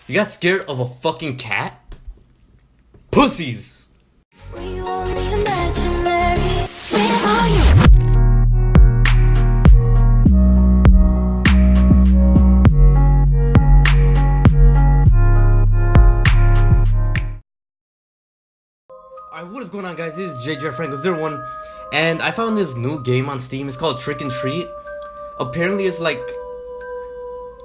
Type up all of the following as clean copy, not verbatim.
You got scared of a fucking cat? Pussies! We only imaginary. Where are you? Alright, what is going on, guys? This is JJFranco01, and I found this new game on Steam. It's called Trick and Treat. Apparently,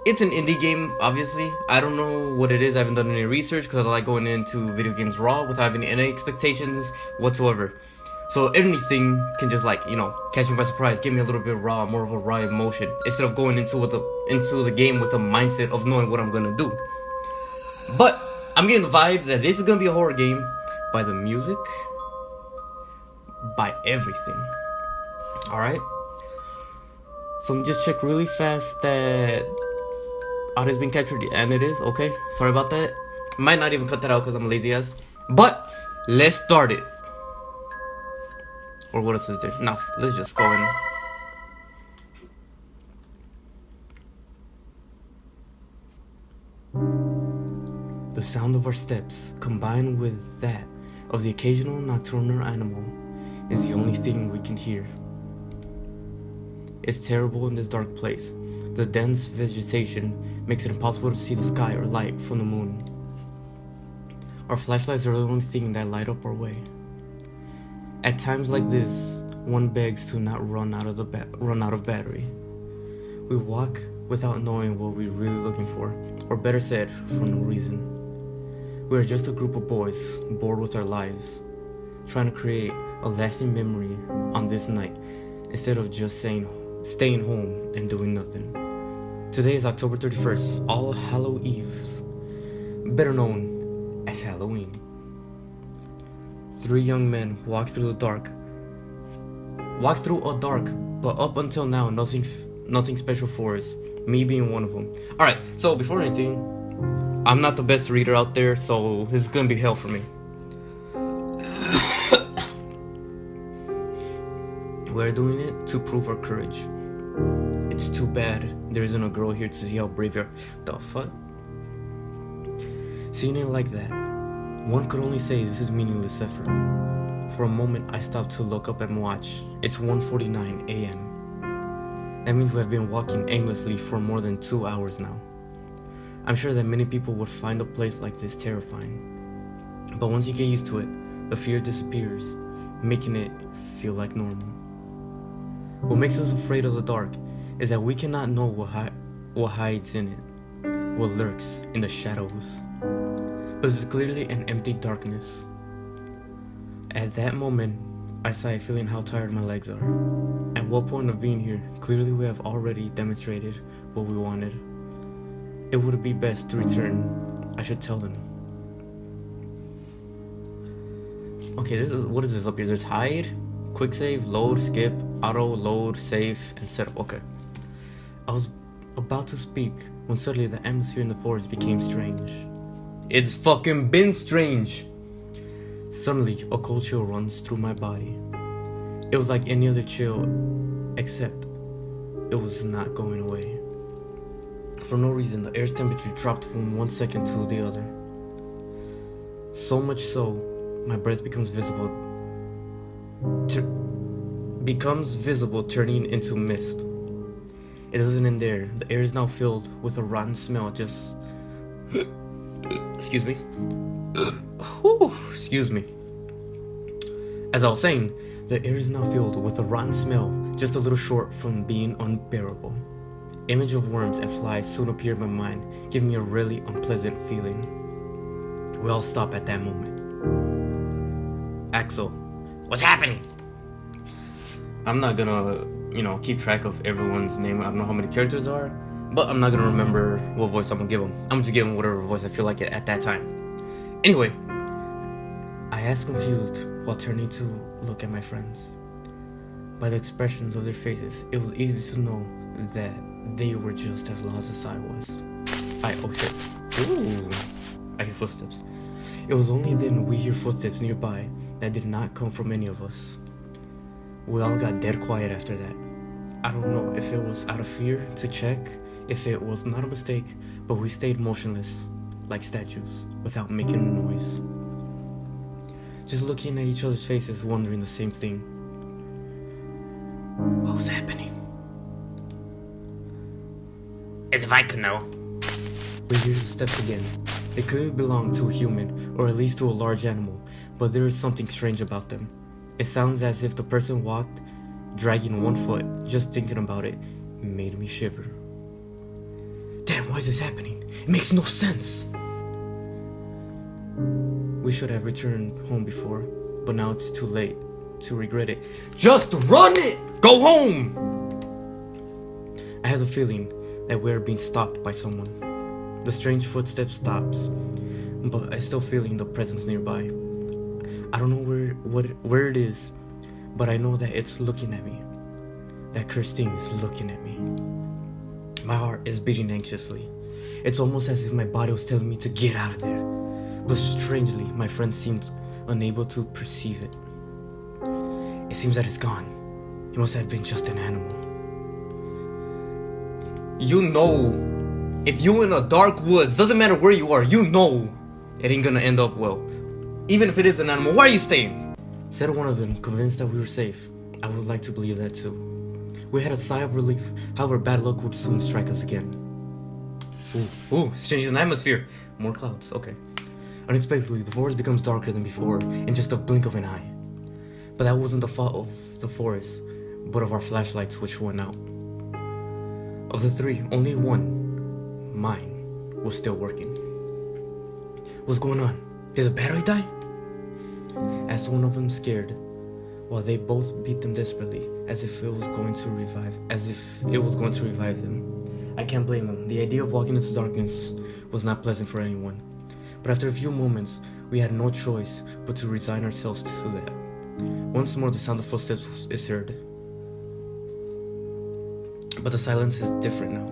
it's an indie game, obviously. I don't know what it is. I haven't done any research because I like going into video games raw without having any expectations whatsoever. So anything can just catch me by surprise, give me a little bit raw, more of a raw emotion, instead of going into the game with a mindset of knowing what I'm gonna do. But I'm getting the vibe that this is gonna be a horror game. By the music, by everything. Alright? So let me just check really fast that audio's been captured, and it is. Okay, sorry about that. Might not even cut that out because I'm lazy ass. But let's start it. Or what else is there? Nah, let's just go in. The sound of our steps, combined with that of the occasional nocturnal animal, is the only thing we can hear. It's terrible in this dark place. The dense vegetation makes it impossible to see the sky or light from the moon. Our flashlights are the only thing that light up our way. At times like this, one begs to not run out of battery. We walk without knowing what we're really looking for, or better said, for no reason. We are just a group of boys, bored with our lives, trying to create a lasting memory on this night, instead of just staying home and doing nothing. Today is October 31st, All Hallow Eves, better known as Halloween. 3 young men walk through a dark, but up until now, nothing special for us, me being one of them. Alright, so before anything, I'm not the best reader out there, so this is gonna be hell for me. We're doing it to prove our courage. It's too bad there isn't a girl here to see how brave you are. The fuck? Seeing it like that, one could only say this is meaningless effort. For a moment, I stopped to look up at my watch. It's 1:49 a.m. That means we have been walking aimlessly for more than 2 hours now. I'm sure that many people would find a place like this terrifying. But once you get used to it, the fear disappears, making it feel like normal. What makes us afraid of the dark is that we cannot know what hides in it, what lurks in the shadows. But it's clearly an empty darkness. At that moment, I sigh, feeling how tired my legs are. At what point of being here, clearly we have already demonstrated what we wanted. It would be best to return. I should tell them. Okay, what is this up here? There's hide, quick save, load, skip, auto, load, save, and setup. Okay. I was about to speak when suddenly the atmosphere in the forest became strange. It's fucking been strange. Suddenly, a cold chill runs through my body. It was like any other chill, except it was not going away. For no reason, the air's temperature dropped from one second to the other. So much so, my breath becomes visible, turning into mist. It doesn't end there. The air is now filled with a rotten smell. Just excuse me. Excuse me. As I was saying, the air is now filled with a rotten smell, just a little short from being unbearable. Image of worms and flies soon appear in my mind, giving me a really unpleasant feeling. We all stop at that moment. Axel, what's happening? I'm not gonna, keep track of everyone's name. I don't know how many characters there are, but I'm not gonna remember what voice I'm gonna give them. I'm just giving whatever voice I feel like it at that time. Anyway, I asked, confused, while turning to look at my friends. By the expressions of their faces, it was easy to know that they were just as lost as I was. Oh shit. Ooh. I hear footsteps. It was only then we hear footsteps nearby that did not come from any of us. We all got dead quiet after that. I don't know if it was out of fear to check, if it was not a mistake, but we stayed motionless, like statues, without making a noise. Just looking at each other's faces, wondering the same thing. What was happening? As if I could know. We hear the steps again. They could belong to a human, or at least to a large animal, but there is something strange about them. It sounds as if the person walked, dragging one foot. Just thinking about it made me shiver. Damn, why is this happening? It makes no sense! We should have returned home before, but now it's too late to regret it. Just run it! Go home! I have the feeling that we're being stalked by someone. The strange footstep stops, but I still feeling the presence nearby. I don't know where it is, but I know that it's looking at me. That cursed thing is looking at me. My heart is beating anxiously. It's almost as if my body was telling me to get out of there. But strangely, my friend seemed unable to perceive it. It seems that it's gone. It must have been just an animal. You know, if you in a dark woods, doesn't matter where you are, you know it ain't gonna end up well. Even if it is an animal, why are you staying? Said one of them, convinced that we were safe. I would like to believe that too. We had a sigh of relief, however bad luck would soon strike us again. Ooh, it's changing the atmosphere. More clouds, okay. Unexpectedly, the forest becomes darker than before, in just a blink of an eye. But that wasn't the fault of the forest, but of our flashlights which went out. Of the three, only one, mine, was still working. What's going on? Did the battery die? Asked one of them, scared, while they both beat them desperately, as if it was going to revive them. I can't blame them. The idea of walking into darkness was not pleasant for anyone. But after a few moments, we had no choice but to resign ourselves to that. Once more, the sound of footsteps is heard. But the silence is different now.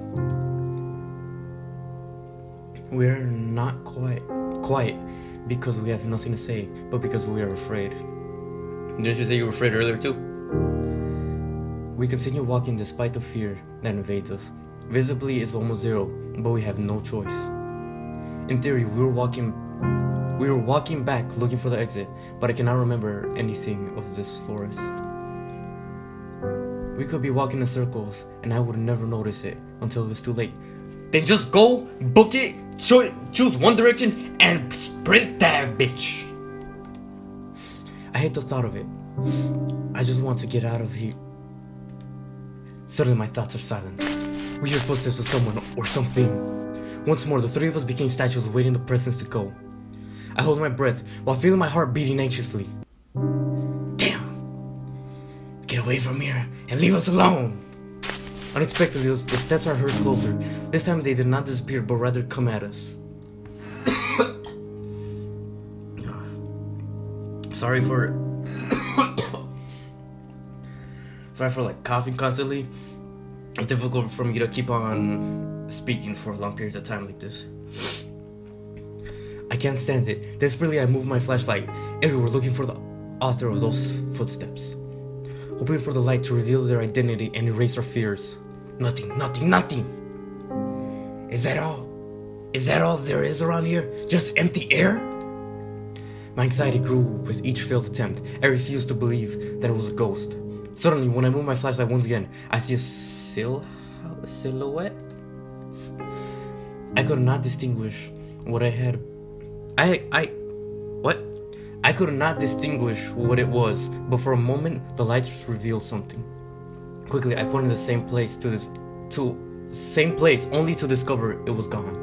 We're not quiet because we have nothing to say, but because we are afraid. Didn't you say you were afraid earlier too? We continue walking despite the fear that invades us. Visibly is almost zero, but we have no choice. In theory, we were walking back looking for the exit, but I cannot remember anything of this forest. We could be walking in circles, and I would never notice it until it's too late. Then just go, book it, choose one direction, and sprint that bitch. I hate the thought of it. I just want to get out of here. Suddenly my thoughts are silenced. We hear footsteps of someone or something. Once more, the three of us became statues waiting the presence to go. I hold my breath while feeling my heart beating anxiously. Damn! Get away from here and leave us alone! Unexpectedly, the steps are heard closer. This time they did not disappear, but rather come at us. Sorry for like coughing constantly. It's difficult for me to keep on speaking for long periods of time like this. I can't stand it. Desperately, I move my flashlight everywhere looking for the author of those footsteps, hoping for the light to reveal their identity and erase our fears. Nothing. Is that all? Is that all there is around here? Just empty air? My anxiety grew with each failed attempt. I refused to believe that it was a ghost. Suddenly, when I move my flashlight once again, I see a silhouette. I could not distinguish what I had. I could not distinguish what it was, but for a moment, the lights revealed something. Quickly, I pointed the same place only to discover it was gone.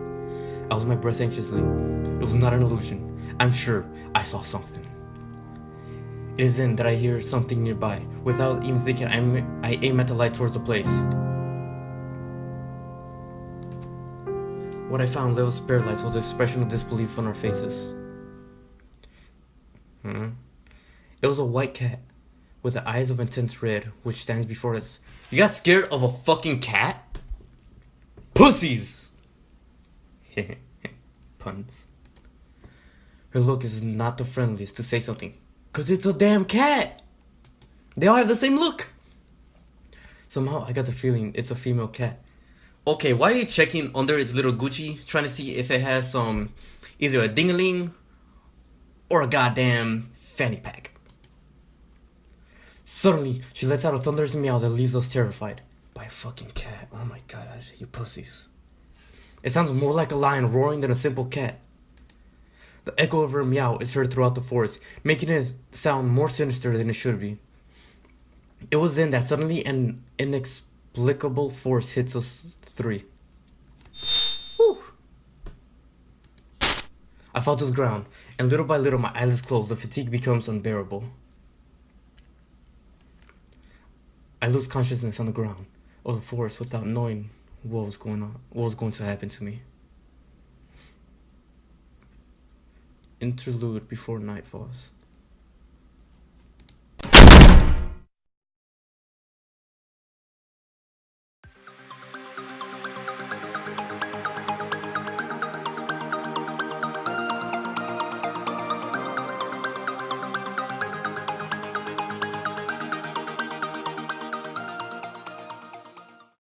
I held my breath anxiously. It was not an illusion. I'm sure I saw something. It is then that I hear something nearby. Without even thinking, I aim at the light towards the place. What I found lit with spirit lights was the expression of disbelief on our faces. It was a white cat with the eyes of intense red, which stands before us. You got scared of a fucking cat? Pussies! Puns. Her look is not the friendliest, to say something. 'Cause it's a damn cat! They all have the same look! Somehow I got the feeling it's a female cat. Okay, why are you checking under its little Gucci, trying to see if it has some, either a dingaling or a goddamn fanny pack? Suddenly, she lets out a thunderous meow that leaves us terrified. By a fucking cat. Oh my god, you pussies. It sounds more like a lion roaring than a simple cat. The echo of her meow is heard throughout the forest, making it sound more sinister than it should be. It was then that suddenly an inexplicable force hits us three. Whew. I fall to the ground, and little by little my eyelids close. The fatigue becomes unbearable. I lose consciousness on the ground of the forest without knowing what was going to happen to me. Interlude before night falls.